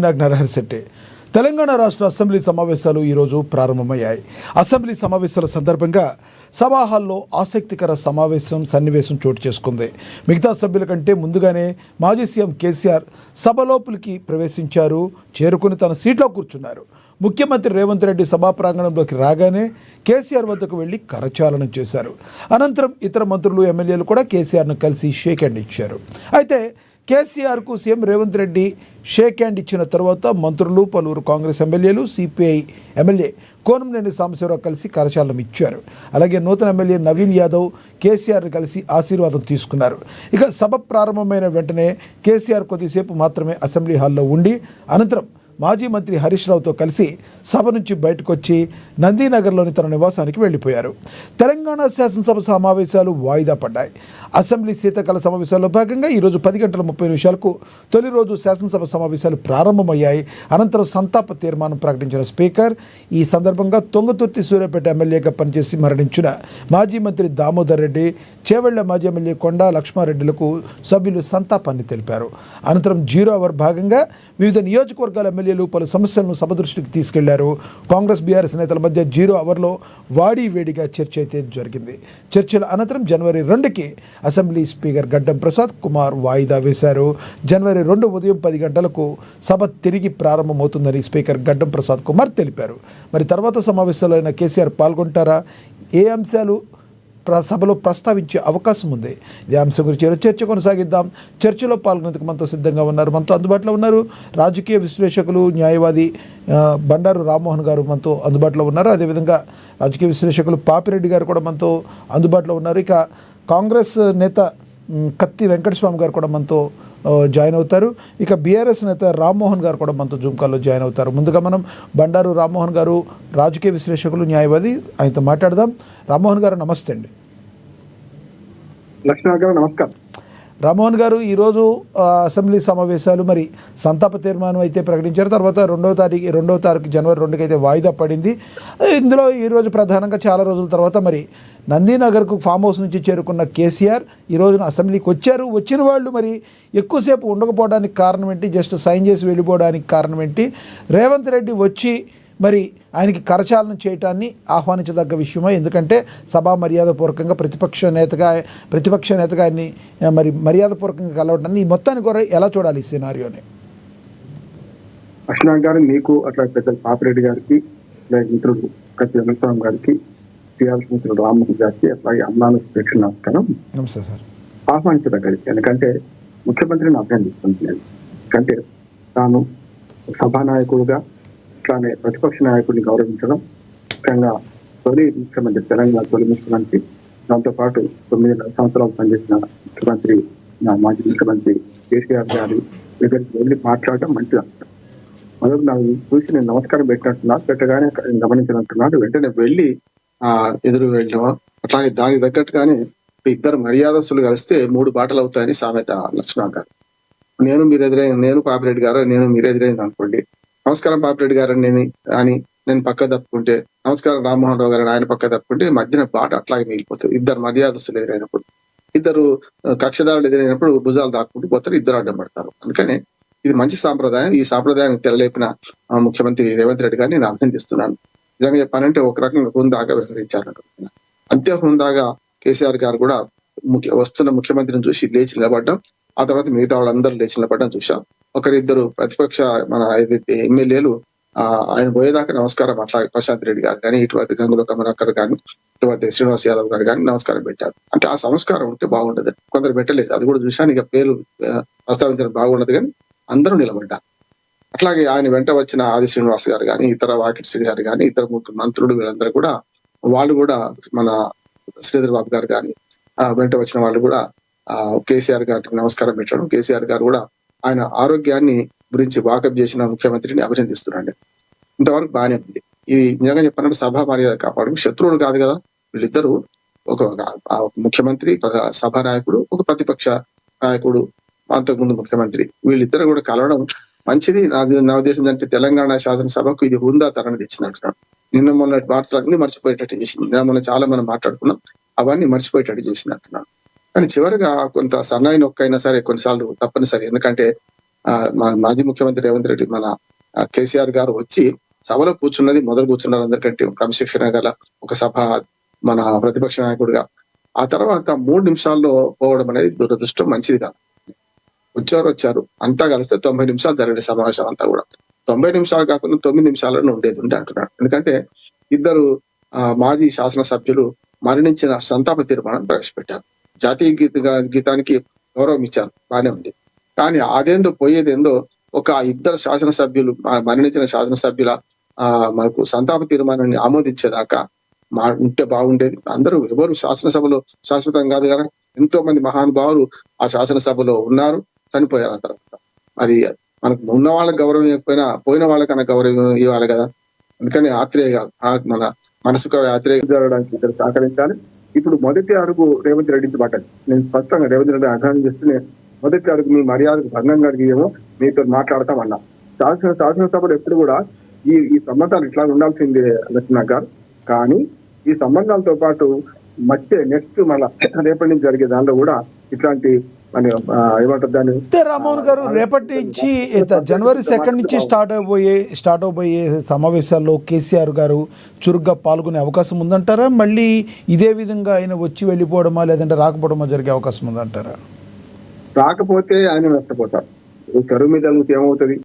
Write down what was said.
నరహరి శెట్టి. తెలంగాణ రాష్ట్ర అసెంబ్లీ సమావేశాలు ఈరోజు ప్రారంభమయ్యాయి. అసెంబ్లీ సమావేశాల సందర్భంగా సభా హాల్లో ఆసక్తికర సన్నివేశం చోటు చేసుకుంది. మిగతా సభ్యుల కంటే ముందుగానే మాజీ సీఎం కేసీఆర్ సభ లోపలికి ప్రవేశించారు. చేరుకుని తన సీట్లో కూర్చున్నారు. ముఖ్యమంత్రి రేవంత్ రెడ్డి సభా ప్రాంగణంలోకి రాగానే కేసీఆర్ వద్దకు వెళ్లి కరచాలనం చేశారు. అనంతరం ఇతర మంత్రులు, ఎమ్మెల్యేలు కూడా కేసీఆర్ను కలిసి షేక్ హ్యాండ్ ఇచ్చారు. అయితే కేసీఆర్కు CM Revanth Reddy shake hand ఇచ్చిన తర్వాత మంత్రులు, పలువురు కాంగ్రెస్ ఎమ్మెల్యేలు, సిపిఐ ఎమ్మెల్యే కోనంనేని సాంబశివరావు కలిసి కరచాలనం ఇచ్చారు. అలాగే నూతన ఎమ్మెల్యే నవీన్ యాదవ్ కేసీఆర్ని కలిసి ఆశీర్వాదం తీసుకున్నారు. ఇక సభ ప్రారంభమైన వెంటనే కేసీఆర్ కొద్దిసేపు మాత్రమే అసెంబ్లీ హాల్లో ఉండి అనంతరం మాజీ మంత్రి హరీష్ రావుతో కలిసి సభ నుంచి బయటకు వచ్చి నందీనగర్లోని తన నివాసానికి వెళ్ళిపోయారు. తెలంగాణ శాసనసభ సమావేశాలు వాయిదా పడ్డాయి. అసెంబ్లీ శీతాకాల సమావేశాల్లో భాగంగా ఈరోజు 10:30 తొలి రోజు శాసనసభ సమావేశాలు ప్రారంభమయ్యాయి. అనంతరం సంతాప తీర్మానం ప్రకటించిన స్పీకర్ ఈ సందర్భంగా తొంగతుర్తి సూర్యాపేట ఎమ్మెల్యేగా పనిచేసి మరణించిన మాజీ మంత్రి దామోదర్ రెడ్డి, చేవెళ్ల మాజీ ఎమ్మెల్యే కొండా లక్ష్మారెడ్డిలకు సభ్యులు సంతాపాన్ని తెలిపారు. అనంతరం 0 అవర్ భాగంగా వివిధ నియోజకవర్గాల ఎమ్మెల్యేలు పలు సమస్యలను సభ దృష్టికి తీసుకెళ్లారు. కాంగ్రెస్, బీఆర్ఎస్ నేతల మధ్య 0 అవర్లో వాడివేడిగా చర్చ అయితే జరిగింది. చర్చల అనంతరం జనవరి 2కి అసెంబ్లీ స్పీకర్ గడ్డం ప్రసాద్ కుమార్ వాయిదా వేశారు. జనవరి 2 ఉదయం 10 గంటలకు సభ తిరిగి ప్రారంభమవుతుందని స్పీకర్ గడ్డం ప్రసాద్ కుమార్ తెలిపారు. మరి తర్వాత సమావేశంలో అయిన కేసీఆర్ పాల్గొంటారా? ఏ అంశాలు సభలో ప్రస్తావించే అవకాశం ఉంది? ఈ అంశం గురించి చర్చ కొనసాగిద్దాం. చర్చలో పాల్గొనేందుకు మనతో సిద్ధంగా ఉన్నారు, మనతో అందుబాటులో ఉన్నారు రాజకీయ విశ్లేషకులు, న్యాయవాది బండారు రామ్మోహన్ గారు మనతో అందుబాటులో ఉన్నారు. అదేవిధంగా రాజకీయ విశ్లేషకులు పాపిరెడ్డి గారు కూడా మనతో అందుబాటులో ఉన్నారు. ఇక కాంగ్రెస్ నేత కత్తి వెంకటస్వామి గారు కూడా మనతో జాయిన్ అవుతారు. ఇక బీఆర్ఎస్ నేత రామ్మోహన్ గారు కూడా మనతో జూమ్ కాల్లో జాయిన్ అవుతారు. ముందుగా మనం బండారు రామ్మోహన్ గారు, రాజకీయ విశ్లేషకులు, న్యాయవాది, ఆయనతో మాట్లాడదాం. రామ్మోహన్ గారు నమస్తే అండి. నమస్కారం రామ్మోహన్ గారు, ఈరోజు అసెంబ్లీ సమావేశాలు మరి సంతాప తీర్మానం అయితే ప్రకటించారు. తర్వాత 2వ తారీఖు జనవరి 2కి అయితే వాయిదా పడింది. ఇందులో ఈరోజు ప్రధానంగా చాలా రోజుల తర్వాత మరి నందీనగర్కు ఫామ్ హౌస్ నుంచి చేరుకున్న కేసీఆర్ ఈ రోజున అసెంబ్లీకి వచ్చారు. వచ్చిన వాళ్ళు మరి ఎక్కువసేపు ఉండకపోవడానికి కారణం ఏంటి? జస్ట్ సైన్ చేసి వెళ్ళిపోవడానికి కారణం ఏంటి? రేవంత్ రెడ్డి వచ్చి మరి ఆయనకి కరచాలనం చేయటాన్ని ఆహ్వానించదగ్గ విషయమా? ఎందుకంటే సభా మర్యాదపూర్వకంగా ప్రతిపక్ష నేతగా ఆయన్ని మరి మర్యాదపూర్వకంగా కలవడాన్ని ఈ మొత్తాన్ని కూడా ఎలా చూడాలి ఈ సినారియోని? అశ్వనాథ్ గారు, మీకు అట్లా పెద్ద పాపిరెడ్డి గారికి, మిత్రుడు కత్తి వెంకటస్వామి గారికి, టీఆర్ఎస్ మిత్రుడు రామ్మోహన్ గారికి, అట్లాగే అన్నాను ప్రేక్షణ నమస్కారం. నమస్తే సార్. ఆహ్వానించదగ్గది. ఎందుకంటే ముఖ్యమంత్రిని అభినందిస్తున్నాను. ఎందుకంటే తాను సభానాయకుడుగా అట్లానే ప్రతిపక్ష నాయకుడిని గౌరవించడం, ముఖ్యంగా తొలి ముఖ్యమంత్రి, తెలంగాణ తొలి ముఖ్యమంత్రి, దాంతోపాటు 9 సంవత్సరాలు పనిచేసిన ముఖ్యమంత్రి, మాజీ ముఖ్యమంత్రి కేసీఆర్ గారి దగ్గరికి వెళ్ళి మాట్లాడటం మంచిది. మొదలు నాకు చూసి నేను నమస్కారం పెట్టగానే గమనించినట్టున్నాడు. వెంటనే వెళ్ళి ఎదురు వెళ్ళడం, అట్లాగే దానికి తగ్గట్టుగానే ఇద్దరు మర్యాదస్తులు కలిస్తే 3 బాటలు అవుతాయని సామెత. లక్ష్మణ్ గారు, నేను పాపిరెడ్డి గారు, మీరు ఎదురైంది అనుకోండి, నమస్కారం పాపిరెడ్డి గారు నేను పక్క తప్పుకుంటే, నమస్కారం రామ్మోహన్ రావు గారు ఆయన పక్క తప్పుకుంటే మధ్యన బాట అట్లాగే మిగిలిపోతుంది. ఇద్దరు మర్యాదస్తులు ఎదురైనప్పుడు, ఇద్దరు కక్షదారులు ఎదురైనప్పుడు భుజాలు దాక్కుంటూ పోతారు, ఇద్దరు అడ్డం పడతారు. అందుకనే ఇది మంచి సాంప్రదాయం. ఈ సాంప్రదాయాన్ని తెరలేపిన ముఖ్యమంత్రి రేవంత్ రెడ్డి గారిని నేను అభినందిస్తున్నాను. నిజంగా చెప్పాలంటే ఒక రకంగా హుందాగా వ్యవహరించారనుకుంటున్నాను. అంతే హుందాగా కేసీఆర్ గారు కూడా వస్తున్న ముఖ్యమంత్రిని చూసి లేచి నిలబడ్డం, ఆ తర్వాత మిగతా వాళ్ళందరూ లేచి నిలబడ్డం చూశాం. ఒకరిద్దరు ప్రతిపక్ష మన ఏదైతే ఎమ్మెల్యేలు ఆయన పోయేదాకా నమస్కారం, అట్లా ప్రశాంత్ రెడ్డి గారు కానీ, ఇటువంటి గంగుల కమలాకర్ కానీ, ఇటువంటి శ్రీనివాస్ యాదవ్ గారు కానీ నమస్కారం పెట్టారు. అంటే ఆ సంస్కారం ఉంటే బాగుండదు. కొందరు పెట్టలేదు, అది కూడా చూశాను. ఇక పేరు ప్రస్తావించడం బాగుండదు, కానీ అందరూ నిలబడ్డారు. అట్లాగే ఆయన వెంట వచ్చిన ఆది శ్రీనివాస్ గారు కానీ, ఇతర వాకిట్ శ్రీ గారు కానీ, ఇతర మంత్రులు, వీళ్ళందరూ కూడా వాళ్ళు కూడా మన శ్రీధర్ బాబు గారు కానీ వెంట వచ్చిన వాళ్ళు కూడా కేసీఆర్ గారికి నమస్కారం పెట్టడం, కేసీఆర్ గారు కూడా ఆయన ఆరోగ్యాన్ని గురించి వాకప్ చేసిన ముఖ్యమంత్రిని అభినందిస్తున్నాడు. ఇంతవరకు బాగానే ఉంది. ఇది నిజంగా చెప్పాలంటే సభా మర్యాద కాపాడు, శత్రువులు కాదు కదా వీళ్ళిద్దరూ. ఒక ముఖ్యమంత్రి, సభా నాయకుడు, ఒక ప్రతిపక్ష నాయకుడు, అంతకుముందు ముఖ్యమంత్రి, వీళ్ళిద్దరు కూడా కలవడం మంచిది. నా ఉద్దేశం అంటే తెలంగాణ శాసనసభకు ఇది హుందా తరని తెచ్చిందంటున్నాడు. నిన్న మొన్న వార్తలన్నీ మర్చిపోయేటట్టు చేసింది. నిన్న మొన్న చాలా మనం మాట్లాడుకున్నాం, అవన్నీ మర్చిపోయేటట్టు చేసింది అంటున్నాడు. కానీ చివరిగా కొంత సన్నాయి నొక్కైనా సరే కొన్నిసార్లు తప్పనిసరి. ఎందుకంటే మన మాజీ ముఖ్యమంత్రి రేవంత్ రెడ్డి మన కేసీఆర్ గారు వచ్చి సభలో కూర్చున్నది మొదలు కూర్చున్నారు అందరికంటే క్రమశిక్షణ గల ఒక సభ మన ప్రతిపక్ష నాయకుడిగా. ఆ తర్వాత 3 నిమిషాల్లో పోవడం అనేది దురదృష్టం, మంచిది కాదు. వచ్చారు అంతా కలిస్తే 90 నిమిషాలు జరిగే సమావేశం అంతా కూడా 90 నిమిషాలు కాకుండా 9 నిమిషాలను ఉండి అంటున్నాడు. ఎందుకంటే ఇద్దరు మాజీ శాసనసభ్యులు మరణించిన సంతాప తీర్మానం ప్రవేశపెట్టారు. జాతీయ గీతానికి గౌరవం ఇచ్చారు, బాగానే ఉంది. కానీ అదేందో పోయేదేందో ఒక ఇద్దరు శాసనసభ్యులు మరణించిన శాసనసభ్యుల మనకు సంతాప తీర్మానాన్ని ఆమోదించేదాకా ఉంటే బాగుండేది. అందరూ ఎవరు శాసనసభలో శాశ్వతం కాదు కదా, ఎంతో మంది మహానుభావులు ఆ శాసనసభలో ఉన్నారు, చనిపోయారు. ఆ తర్వాత అది మనకు ఉన్న వాళ్ళకి గౌరవం ఇవ్వకపోయినా పోయిన వాళ్ళకన్నా గౌరవం ఇవ్వాలి కదా. అందుకని ఆత్రేయ మన మనసుకు ఆత్రేయ జరగడానికి ఇద్దరు సహకరించాలి. ఇప్పుడు మొదటి అడుగు రేవంత్ రెడ్డి నుంచి పడ్డది. నేను స్పష్టంగా రేవంత్ రెడ్డి ఆహ్వానం చేస్తూనే మొదటి అడుగు మీ మర్యాదకు భంగం కలిగేమో మీతో మాట్లాడతామన్నా. శాసనసభలో ఎప్పుడు కూడా ఈ సంబంధాలు ఇట్లా ఉండాల్సిందే లక్ష్మణ గారు. కానీ ఈ సంబంధాలతో పాటు నెక్స్ట్ మళ్ళా రేపటి నుంచి జరిగే దానిలో కూడా ఇట్లాంటి ఏమంటారు దాన్ని రామ్మోహన్ గారు, రేపటి నుంచి జనవరి 2 నుంచి స్టార్ట్ అవబోయే సమావేశాల్లో కేసీఆర్ గారు చురుగ్గా పాల్గొనే అవకాశం ఉందంటారా? మళ్ళీ ఇదే విధంగా ఆయన వచ్చి వెళ్ళిపోవడమా లేదంటే రాకపోవడమా జరిగే అవకాశం ఉందంటారా? రాకపోతే ఆయన నష్టపోతారు. చెరువు మీద ఏమవుతుంది?